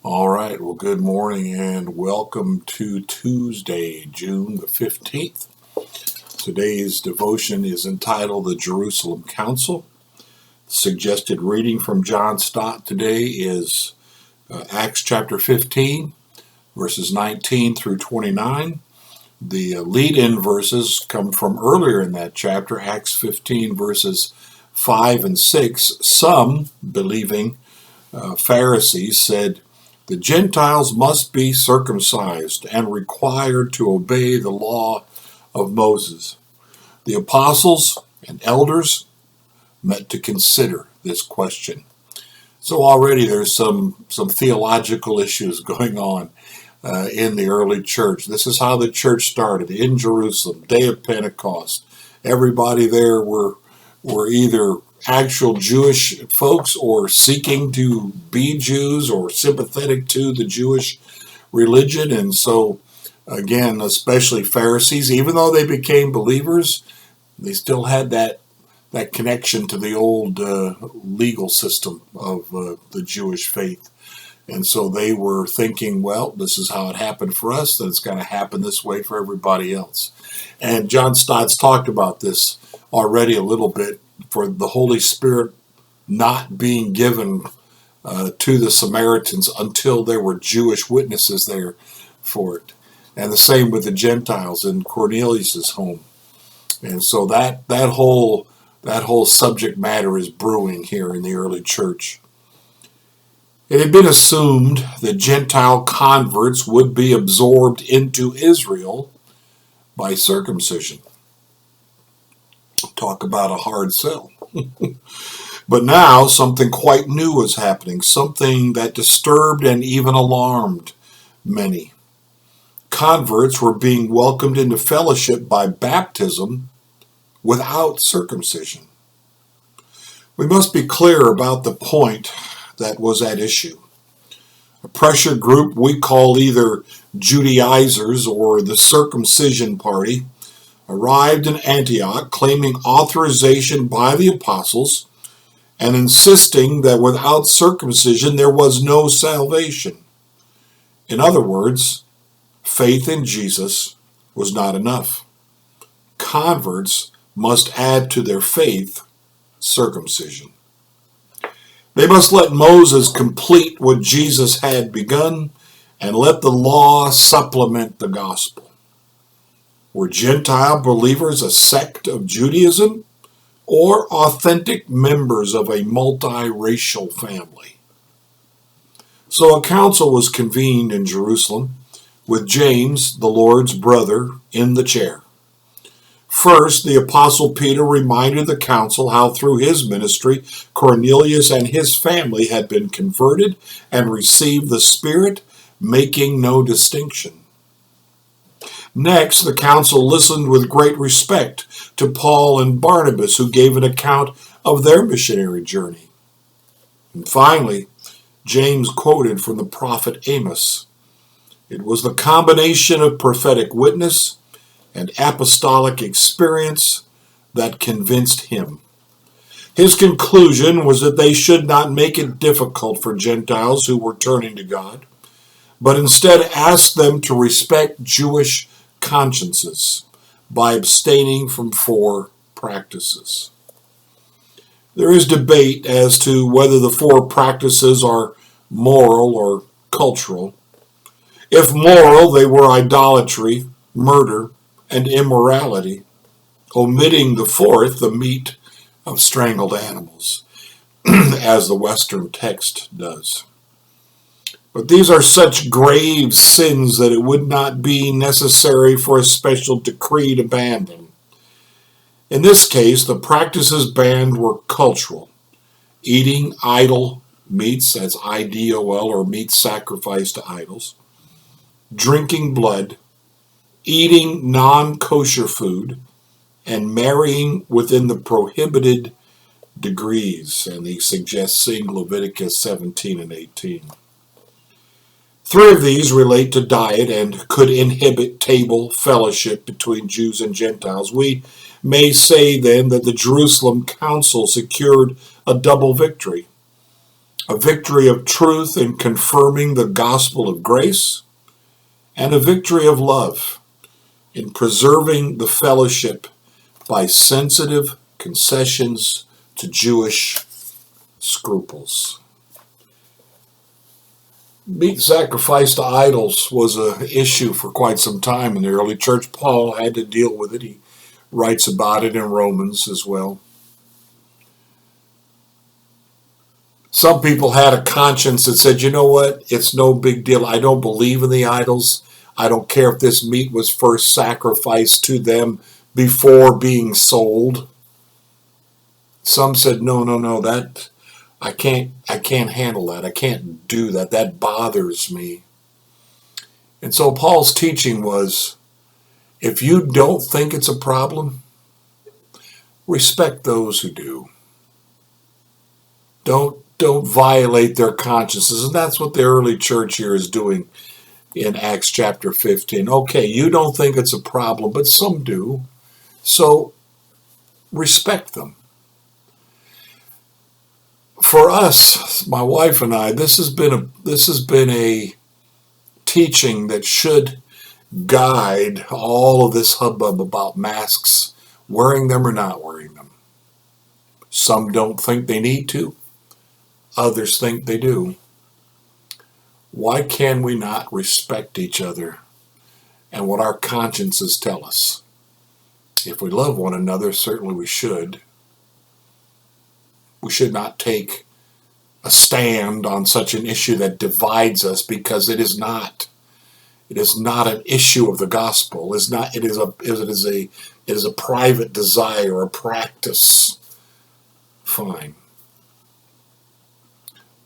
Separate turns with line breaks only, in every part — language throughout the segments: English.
All right, well, good morning and welcome to Tuesday, June the 15th. Today's devotion is entitled The Jerusalem Council. Suggested reading from John Stott today is Acts chapter 15, verses 19 through 29. The lead-in verses come from earlier in that chapter, Acts 15, verses 5 and 6. Some, believing Pharisees, said, "The Gentiles must be circumcised and required to obey the law of Moses." The apostles and elders met to consider this question. So already there's some theological issues going on in the early church. This is how the church started in Jerusalem, day of Pentecost. Everybody there were either actual Jewish folks or seeking to be Jews or sympathetic to the Jewish religion. And so, again, especially Pharisees, even though they became believers, they still had that connection to the old legal system of the Jewish faith. And so they were thinking, well, this is how it happened for us, then it's going to happen this way for everybody else. And John Stott's talked about this already a little bit, for the Holy Spirit not being given to the Samaritans until there were Jewish witnesses there for it. And the same with the Gentiles in Cornelius's home. And so that whole subject matter is brewing here in the early church. It had been assumed that Gentile converts would be absorbed into Israel by circumcision. Talk about a hard sell. But now something quite new was happening, something that disturbed and even alarmed many. Converts were being welcomed into fellowship by baptism without circumcision. We must be clear about the point that was at issue. A pressure group we call either Judaizers or the circumcision party arrived in Antioch claiming authorization by the apostles and insisting that without circumcision there was no salvation. In other words, faith in Jesus was not enough. Converts must add to their faith circumcision. They must let Moses complete what Jesus had begun and let the law supplement the gospel. Were Gentile believers a sect of Judaism or authentic members of a multiracial family? So a council was convened in Jerusalem with James, the Lord's brother, in the chair. First, the Apostle Peter reminded the council how through his ministry Cornelius and his family had been converted and received the Spirit, making no distinction. Next, the council listened with great respect to Paul and Barnabas, who gave an account of their missionary journey. And finally, James quoted from the prophet Amos. It was the combination of prophetic witness and apostolic experience that convinced him. His conclusion was that they should not make it difficult for Gentiles who were turning to God, but instead ask them to respect Jewish consciences by abstaining from 4 practices. There is debate as to whether the 4 practices are moral or cultural. If moral, they were idolatry, murder, and immorality, omitting the 4th, the meat of strangled animals, as the Western text does. But these are such grave sins that it would not be necessary for a special decree to ban them. In this case, the practices banned were cultural: eating idol meats, that's IDOL, or meat sacrificed to idols, drinking blood, eating non-kosher food, and marrying within the prohibited degrees. And he suggests seeing Leviticus 17 and 18. 3 of these relate to diet and could inhibit table fellowship between Jews and Gentiles. We may say then that the Jerusalem Council secured a double victory. a victory of truth in confirming the gospel of grace, and a victory of love in preserving the fellowship by sensitive concessions to Jewish scruples. Meat sacrifice to idols was an issue for quite some time in the early church. Paul had to deal with it. He writes about it in Romans as well. Some people had a conscience that said, you know what, it's no big deal. I don't believe in the idols. I don't care if this meat was first sacrificed to them before being sold. Some said, no, that I can't handle that. I can't do that. That bothers me. And so Paul's teaching was, if you don't think it's a problem, respect those who do. Don't violate their consciences. And that's what the early church here is doing in Acts chapter 15. Okay, you don't think it's a problem, but some do. So respect them. For us, my wife and I, this has been a teaching that should guide all of this hubbub about masks, wearing them or not wearing them. Some don't think they need to. Others think they do. Why can we not respect each other and what our consciences tell us? If we love one another, certainly we should. We should not take a stand on such an issue that divides us, because it is not. It is not an issue of the gospel. It is a private desire, a practice. Fine.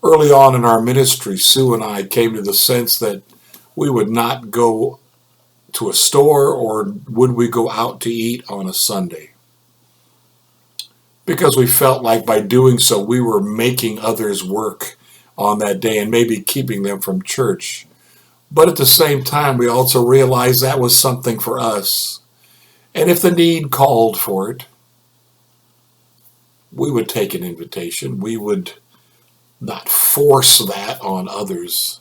Early on in our ministry, Sue and I came to the sense that we would not go to a store, or would we go out to eat on a Sunday, because we felt like by doing so we were making others work on that day and maybe keeping them from church. But at the same time, we also realized that was something for us. And if the need called for it, we would take an invitation. We would not force that on others.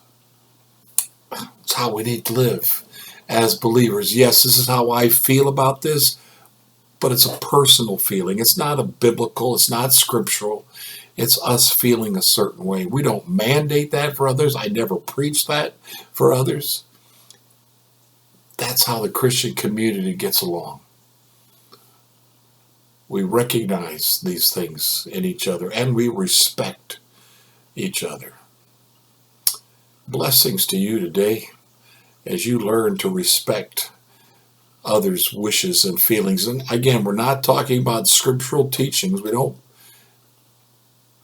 It's how we need to live as believers. Yes, this is how I feel about this, but it's a personal feeling. It's not a biblical, it's not scriptural. It's us feeling a certain way. We don't mandate that for others. I never preach that for others. That's how the Christian community gets along. We recognize these things in each other, and we respect each other. Blessings to you today as you learn to respect others' wishes and feelings. And again, we're not talking about scriptural teachings. We don't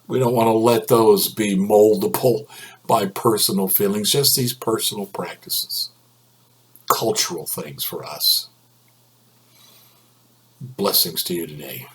want to let those be moldable by personal feelings, just these personal practices, cultural things for us. Blessings to you today.